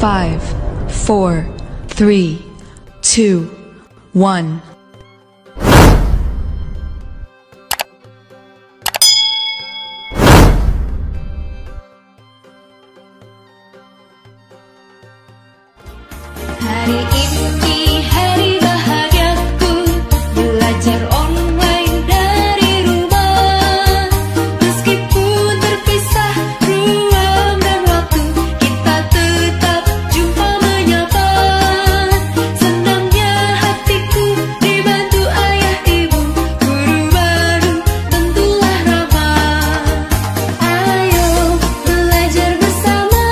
5, 4, 3, 2, 1. Hari ini hari bahagiaku, belajar online dari rumah. Meskipun terpisah ruang dan waktu, kita tetap jumpa menyapa. Senangnya hatiku dibantu ayah ibu, guru baru tentulah ramah. Ayo belajar bersama,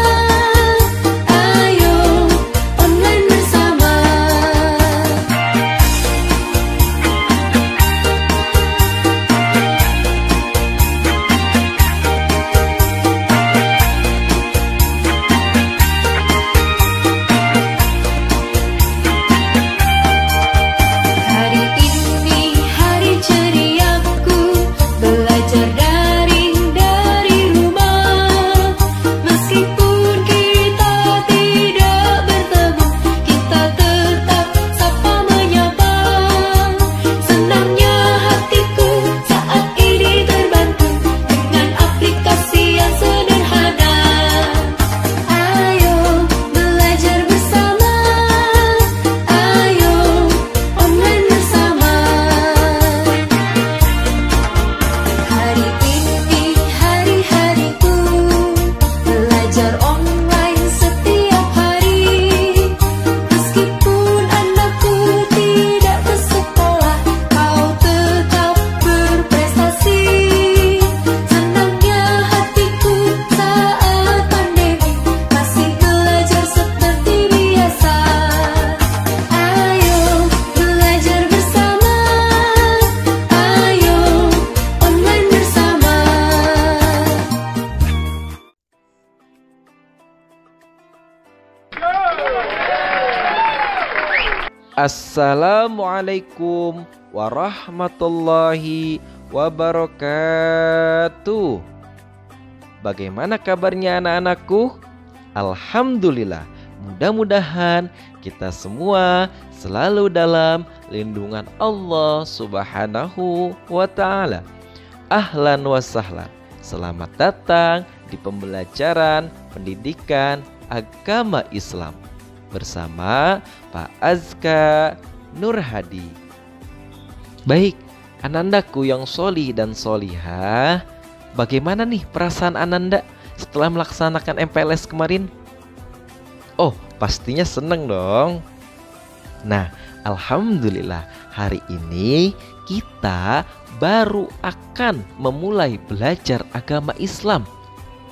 ayo online bersama. Hari ini hari ceriaku, belajar daring dari rumah. Meskipun kita tidak bertemu, kita tetap sapa menyapa. Senangnya hatiku saat ini terbantu dengan aplikasi yang sederhana. Ayo belajar bersama, ayo online bersama. Hari ini hari-hariku, belajar online setiap hari. Meskipun anakku tidak ke sekolah, kau tetap berprestasi. Senangnya hatiku saat pandemi, masih belajar seperti biasa. Ayo belajar bersama, ayo online bersama. Assalamualaikum warahmatullahi wabarakatuh. Bagaimana kabarnya anak-anakku? Alhamdulillah. Mudah-mudahan kita semua selalu dalam lindungan Allah Subhanahu wa ta'ala. Ahlan wa sahlan. Selamat datang di pembelajaran pendidikan agama Islam bersama Pak Azka Nur Hadi. Baik, anandaku yang solih dan solihah, bagaimana nih perasaan ananda setelah melaksanakan MPLS kemarin? Oh, pastinya seneng dong. Nah, alhamdulillah hari ini kita baru akan memulai belajar agama Islam.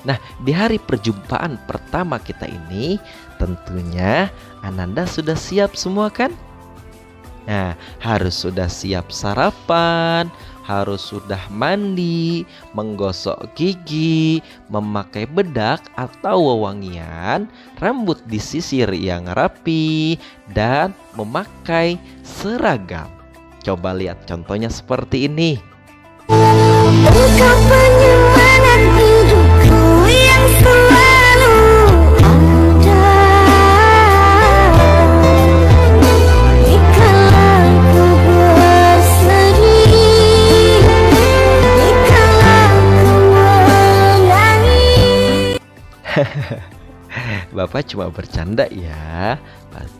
Nah, di hari perjumpaan pertama kita ini, tentunya Ananda sudah siap semua kan? Nah, harus sudah siap sarapan, harus sudah mandi, menggosok gigi, memakai bedak atau wewangian, rambut disisir yang rapi, dan memakai seragam. Coba lihat contohnya seperti ini. Engkau penyemangat hidupku yang selalu ada. Dikala ku bersedih, dikala ku menangis. Bapak cuma bercanda ya,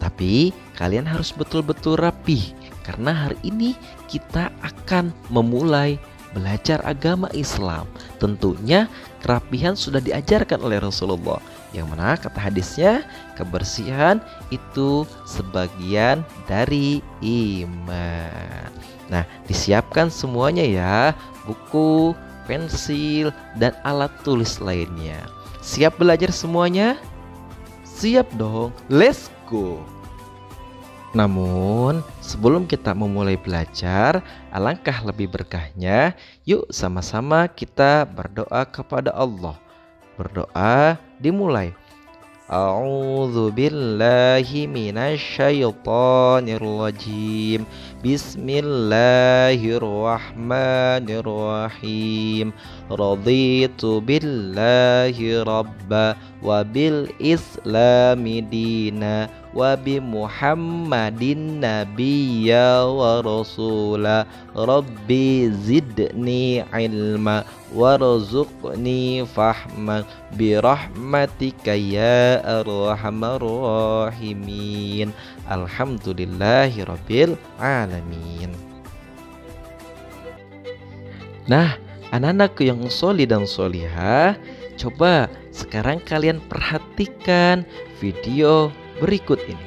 tapi kalian harus betul-betul rapi, karena hari ini kita akan memulai belajar agama Islam. Tentunya kerapihan sudah diajarkan oleh Rasulullah, yang mana kata hadisnya, kebersihan itu sebagian dari iman. Nah, disiapkan semuanya ya, buku, pensil, dan alat tulis lainnya. Siap belajar semuanya? Siap dong, let's go. Namun, sebelum kita memulai belajar, alangkah lebih berkahnya, yuk sama-sama kita berdoa kepada Allah. Berdoa dimulai. A'udzu billahi minasyaitonir rajim. Bismillahirrahmanirrahim. Raditu billahi rabba wa bil islami dina wa bi Muhammadin nabiyya wa rasula. Rabbi zidni ilma warzuqni fahman birahmatika ya arhamar rahimin. Alhamdulillahirabbil alamin. Nah, anak-anakku yang sholih dan sholihah, coba sekarang kalian perhatikan video berikut ini.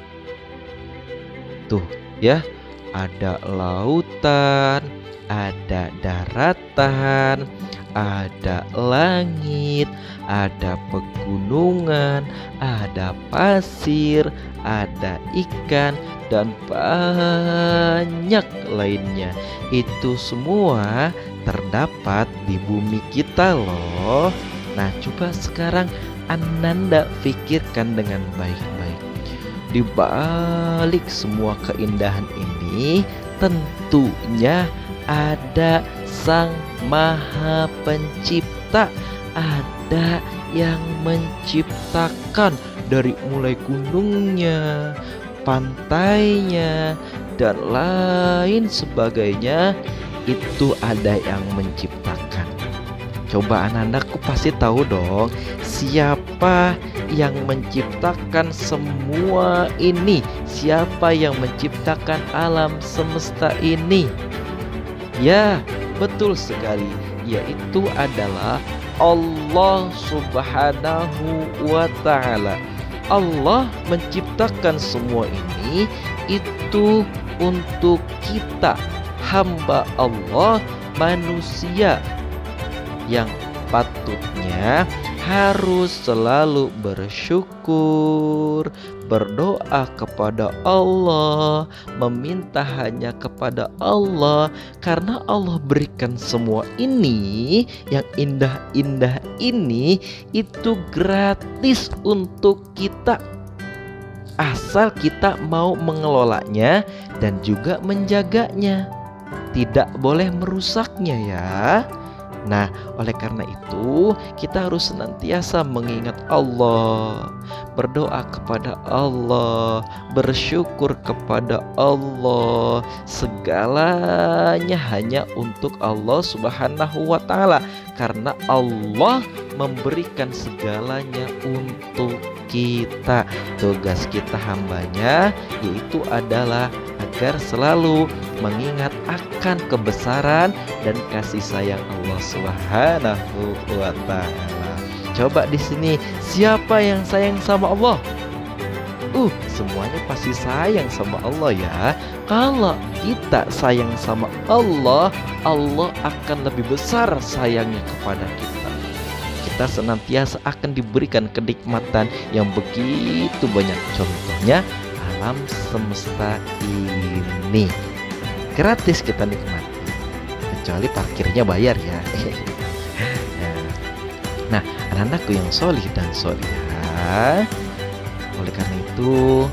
Tuh ya, ada lautan, ada daratan, ada langit, ada pegunungan, ada pasir, ada ikan, dan banyak lainnya. Itu semua terdapat di bumi kita loh. Nah, coba sekarang Ananda pikirkan dengan baik-baik. Di balik semua keindahan ini tentunya ada Sang Maha Pencipta. Ada yang menciptakan dari mulai gunungnya, pantainya, dan lain sebagainya. Itu ada yang menciptakan. Coba anak-anakku pasti tahu dong, siapa yang menciptakan semua ini? Siapa yang menciptakan alam semesta ini? Ya, betul sekali, yaitu adalah Allah Subhanahu wa ta'ala. Allah menciptakan semua ini itu untuk kita, hamba Allah, manusia yang patutnya harus selalu bersyukur, berdoa kepada Allah, meminta hanya kepada Allah, karena Allah berikan semua ini yang indah-indah ini itu gratis untuk kita, asal kita mau mengelolanya dan juga menjaganya, tidak boleh merusaknya ya. Nah, oleh karena itu kita harus senantiasa mengingat Allah, berdoa kepada Allah, bersyukur kepada Allah. Segalanya hanya untuk Allah Subhanahu wa ta'ala, karena Allah memberikan segalanya untuk kita. Tugas kita hambanya yaitu adalah agar selalu mengingat akan kebesaran dan kasih sayang Allah Subhanahu wa ta'ala. Coba di sini, siapa yang sayang sama Allah? Semuanya pasti sayang sama Allah ya. Kalau kita sayang sama Allah, Allah akan lebih besar sayangnya kepada kita. Kita senantiasa akan diberikan kenikmatan yang begitu banyak. Contohnya alam semesta ini gratis kita nikmati, kecuali parkirnya bayar ya. Nah, anak-anakku yang sholih dan sholihah, oleh karena itu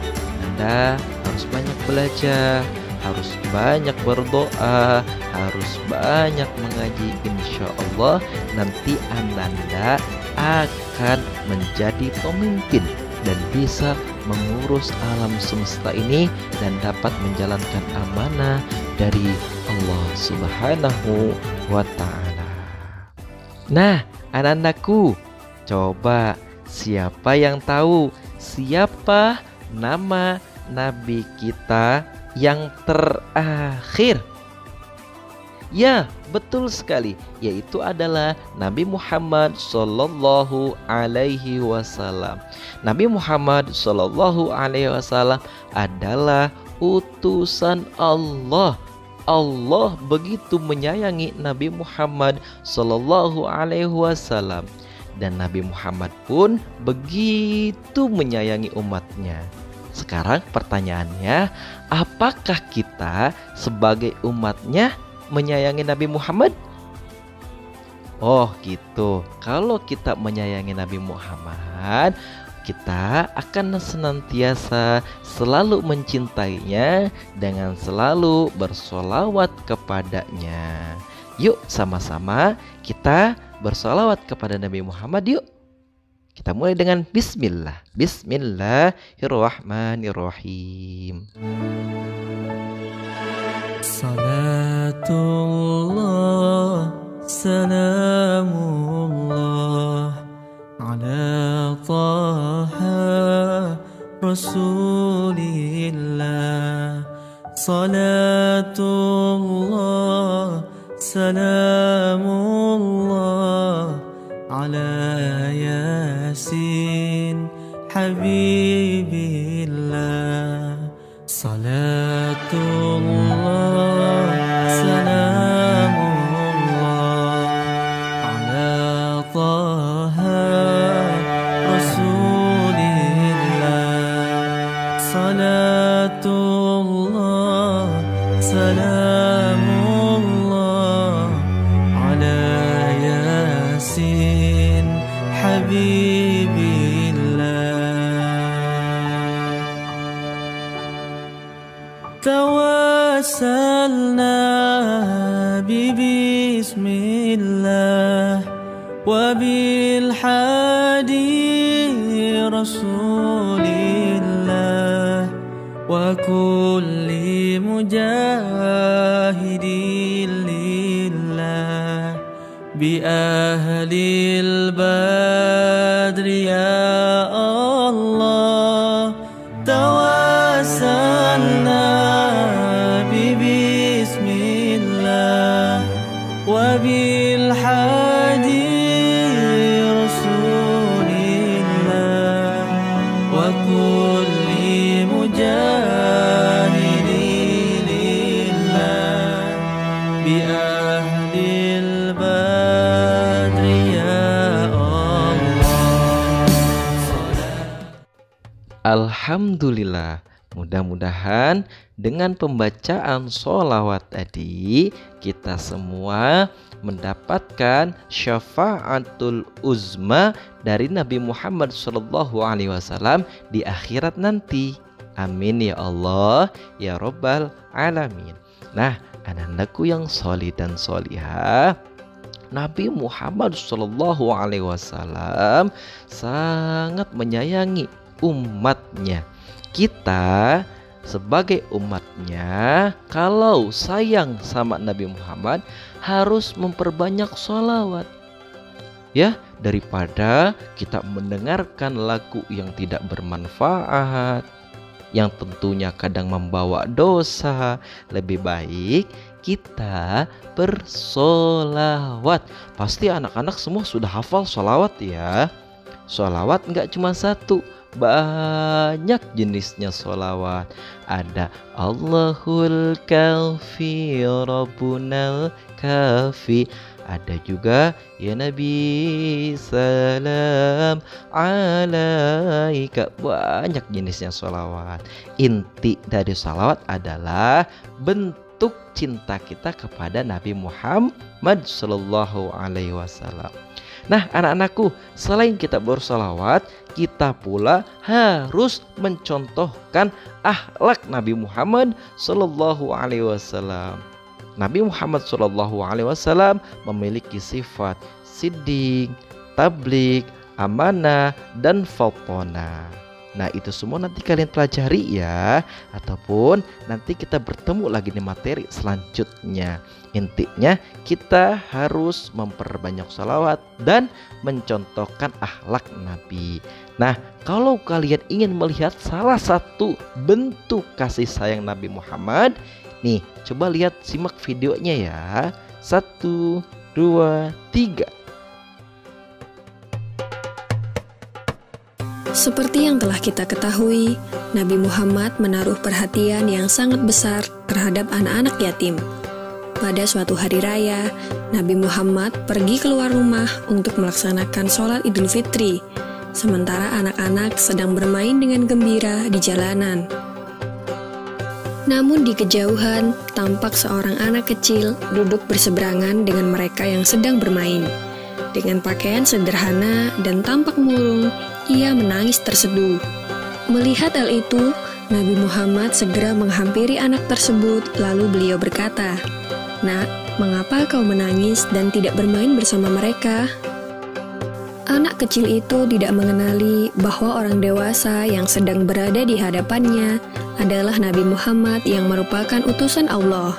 Anda harus banyak belajar, harus banyak berdoa, harus banyak mengaji. Insya Allah nanti Anda akan menjadi pemimpin dan bisa mengurus alam semesta ini dan dapat menjalankan amanah dari Allah Subhanahu wa ta'ala. Nah, anak-anakku, coba siapa yang tahu siapa nama Nabi kita yang terakhir? Ya, betul sekali, yaitu adalah Nabi Muhammad Sallallahu Alaihi Wasallam. Nabi Muhammad Sallallahu Alaihi Wasallam adalah utusan Allah. Allah begitu menyayangi Nabi Muhammad Sallallahu Alaihi Wasallam, dan Nabi Muhammad pun begitu menyayangi umatnya. Sekarang pertanyaannya, apakah kita sebagai umatnya menyayangi Nabi Muhammad? Oh gitu. Kalau kita menyayangi Nabi Muhammad, kita akan senantiasa selalu mencintainya dengan selalu bersolawat kepadanya. Yuk sama-sama kita bersolawat kepada Nabi Muhammad yuk. Kita mulai dengan bismillah. Bismillahirrahmanirrahim. Salatullah, salamullah ala taha rasulillah. Salatullah, salamullah ala yasin habibillah. Salatullah, salamullah ala taha rasulillah. Salatullah, salamullah ala yasin habibillah. Tawassalna bismillah wa bil hadi rasulillah wa kulli mujahidin lillah bi ahlil badri ya Allah. Tawassalna bismillah wa bil hadi rasulillah wa kulli mujahidin lillah bi ahlil badri ya Allah. Alhamdulillah, mudah-mudahan dengan pembacaan sholawat tadi kita semua mendapatkan syafaatul uzma dari Nabi Muhammad SAW di akhirat nanti. Amin ya Allah ya Rabbal Alamin. Nah, anak-anakku yang solih dan solihah, Nabi Muhammad SAW sangat menyayangi umatnya. Kita sebagai umatnya, kalau sayang sama Nabi Muhammad, harus memperbanyak sholawat. Ya, daripada kita mendengarkan lagu yang tidak bermanfaat, yang tentunya kadang membawa dosa, lebih baik kita bersolawat. Pasti anak-anak semua sudah hafal sholawat ya. Sholawat nggak cuma satu, banyak jenisnya sholawat. Ada Allahul Kafi Rabbunal Kafi. Ada juga ya Nabi salam alaika. Banyak jenisnya sholawat. Inti dari sholawat adalah bentuk cinta kita kepada Nabi Muhammad Sallallahu Alaihi Wasallam. Nah, anak-anakku, selain kita bersolawat, kita pula harus mencontohkan akhlak Nabi Muhammad Sallallahu Alaihi Wasallam. Nabi Muhammad Sallallahu Alaihi Wasallam memiliki sifat siddiq, tabligh, amanah, dan fatonah. Nah, itu semua nanti kalian pelajari ya, ataupun nanti kita bertemu lagi di materi selanjutnya. Intinya kita harus memperbanyak salawat dan mencontohkan akhlak Nabi. Nah, kalau kalian ingin melihat salah satu bentuk kasih sayang Nabi Muhammad, nih coba lihat, simak videonya ya. 1, 2, 3. Seperti yang telah kita ketahui, Nabi Muhammad menaruh perhatian yang sangat besar terhadap anak-anak yatim. Pada suatu hari raya, Nabi Muhammad pergi keluar rumah untuk melaksanakan sholat Idul Fitri, sementara anak-anak sedang bermain dengan gembira di jalanan. Namun di kejauhan, tampak seorang anak kecil duduk berseberangan dengan mereka yang sedang bermain. Dengan pakaian sederhana dan tampak murung, ia menangis terseduh. Melihat hal itu, Nabi Muhammad segera menghampiri anak tersebut, lalu beliau berkata, "Nak, mengapa kau menangis dan tidak bermain bersama mereka?" Anak kecil itu tidak mengenali bahwa orang dewasa yang sedang berada di hadapannya adalah Nabi Muhammad yang merupakan utusan Allah.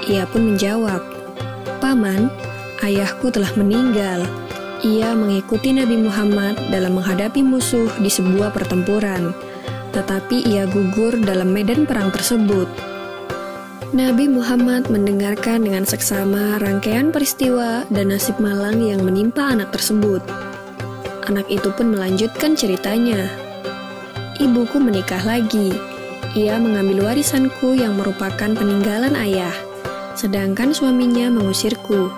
Ia pun menjawab, "Paman, ayahku telah meninggal. Ia mengikuti Nabi Muhammad dalam menghadapi musuh di sebuah pertempuran, tetapi ia gugur dalam medan perang tersebut." Nabi Muhammad mendengarkan dengan seksama rangkaian peristiwa dan nasib malang yang menimpa anak tersebut. Anak itu pun melanjutkan ceritanya. "Ibuku menikah lagi. Ia mengambil warisanku yang merupakan peninggalan ayah, sedangkan suaminya mengusirku.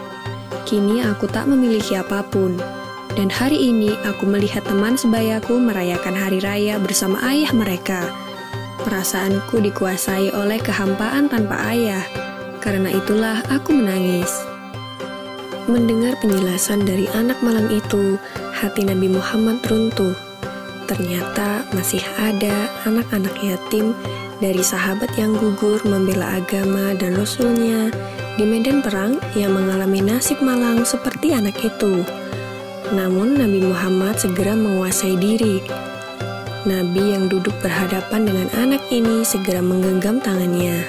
Kini aku tak memiliki apapun. Dan hari ini aku melihat teman sebayaku merayakan hari raya bersama ayah mereka. Perasaanku dikuasai oleh kehampaan tanpa ayah. Karena itulah aku menangis." Mendengar penjelasan dari anak malang itu, hati Nabi Muhammad runtuh. Ternyata masih ada anak-anak yatim dari sahabat yang gugur membela agama dan Rasulnya di medan perang yang mengalami nasib malang seperti anak itu. Namun Nabi Muhammad segera menguasai diri. Nabi yang duduk berhadapan dengan anak ini segera menggenggam tangannya.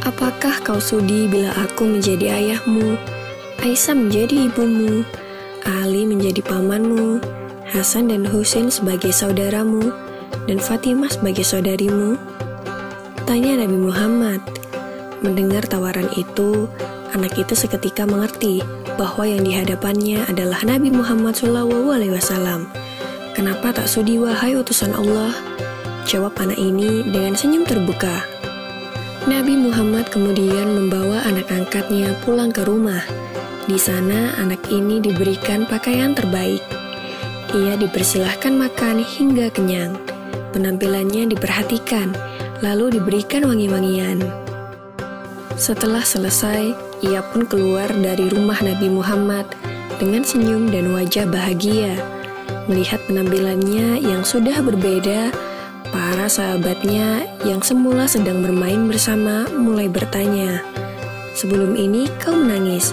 "Apakah kau sudi bila aku menjadi ayahmu, Aisyah menjadi ibumu, Ali menjadi pamanmu, Hasan dan Husain sebagai saudaramu, dan Fatimah sebagai saudarimu?" tanya Nabi Muhammad. Mendengar tawaran itu, anak itu seketika mengerti bahwa yang dihadapannya adalah Nabi Muhammad SAW. "Kenapa tak sudi wahai utusan Allah?" jawab anak ini dengan senyum terbuka. Nabi Muhammad kemudian membawa anak angkatnya pulang ke rumah. Di sana anak ini diberikan pakaian terbaik. Ia dipersilahkan makan hingga kenyang. Penampilannya diperhatikan, lalu diberikan wangi-wangian. Setelah selesai, ia pun keluar dari rumah Nabi Muhammad dengan senyum dan wajah bahagia. Melihat penampilannya yang sudah berbeda, para sahabatnya yang semula sedang bermain bersama mulai bertanya, "Sebelum ini kau menangis,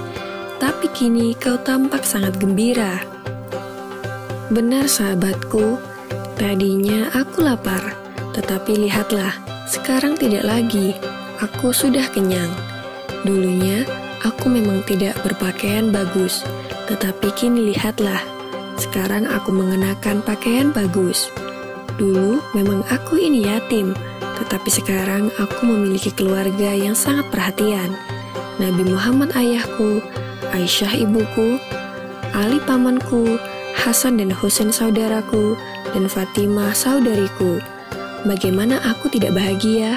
tapi kini kau tampak sangat gembira." "Benar sahabatku, tadinya aku lapar, tetapi lihatlah, sekarang tidak lagi, aku sudah kenyang. Dulunya aku memang tidak berpakaian bagus, tetapi kini lihatlah, sekarang aku mengenakan pakaian bagus. Dulu memang aku ini yatim, tetapi sekarang aku memiliki keluarga yang sangat perhatian. Nabi Muhammad ayahku, Aisyah ibuku, Ali pamanku, Hasan dan Husain saudaraku, dan Fatimah saudariku. Bagaimana aku tidak bahagia?"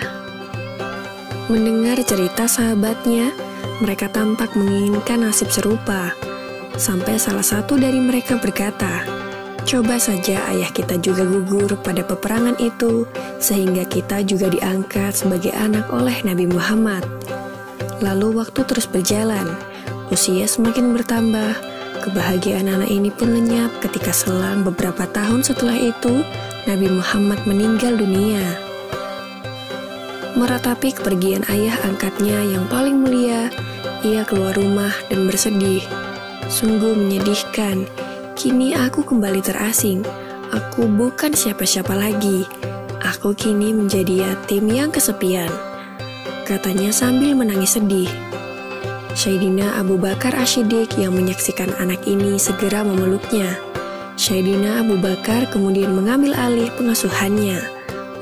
Mendengar cerita sahabatnya, mereka tampak menginginkan nasib serupa. Sampai salah satu dari mereka berkata, "Coba saja ayah kita juga gugur pada peperangan itu, sehingga kita juga diangkat sebagai anak oleh Nabi Muhammad." Lalu waktu terus berjalan, usia semakin bertambah, kebahagiaan anak ini pun lenyap ketika selang beberapa tahun setelah itu, Nabi Muhammad meninggal dunia. Meratapi kepergian ayah angkatnya yang paling mulia, ia keluar rumah dan bersedih. "Sungguh menyedihkan, kini aku kembali terasing. Aku bukan siapa-siapa lagi. Aku kini menjadi yatim yang kesepian," katanya sambil menangis sedih. Sayyidina Abu Bakar Asy-Siddiq yang menyaksikan anak ini segera memeluknya. Sayyidina Abu Bakar kemudian mengambil alih pengasuhannya.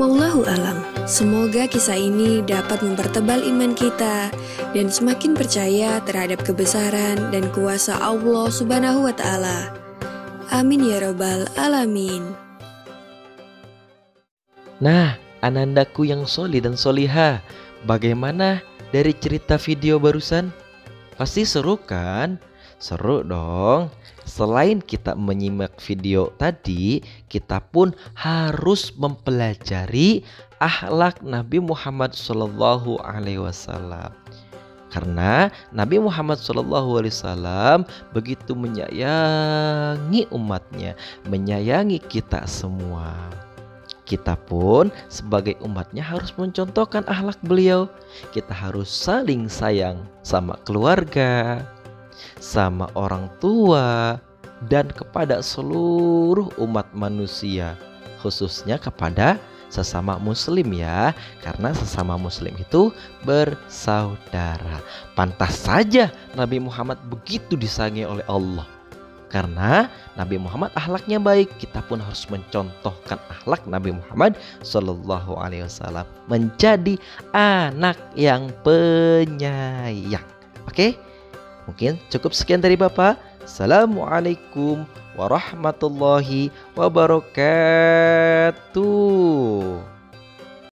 Wallahu alam. Semoga kisah ini dapat mempertebal iman kita dan semakin percaya terhadap kebesaran dan kuasa Allah Subhanahu wa Ta'ala. Amin ya Rabbal Alamin. Nah, anandaku yang soli dan soliha, bagaimana dari cerita video barusan? Pasti seru kan? Seru dong. Selain kita menyimak video tadi, kita pun harus mempelajari akhlak Nabi Muhammad SAW. Karena Nabi Muhammad SAW begitu menyayangi umatnya, menyayangi kita semua. Kita pun sebagai umatnya harus mencontohkan akhlak beliau. Kita harus saling sayang sama keluarga, sama orang tua, dan kepada seluruh umat manusia, khususnya kepada sesama muslim ya, karena sesama muslim itu bersaudara. Pantas saja Nabi Muhammad begitu disayangi oleh Allah. Karena Nabi Muhammad akhlaknya baik, kita pun harus mencontohkan akhlak Nabi Muhammad Sallallahu Alaihi Wasallam, menjadi anak yang penyayang. Oke, mungkin cukup sekian dari Bapak. Assalamualaikum warahmatullahi wabarakatuh.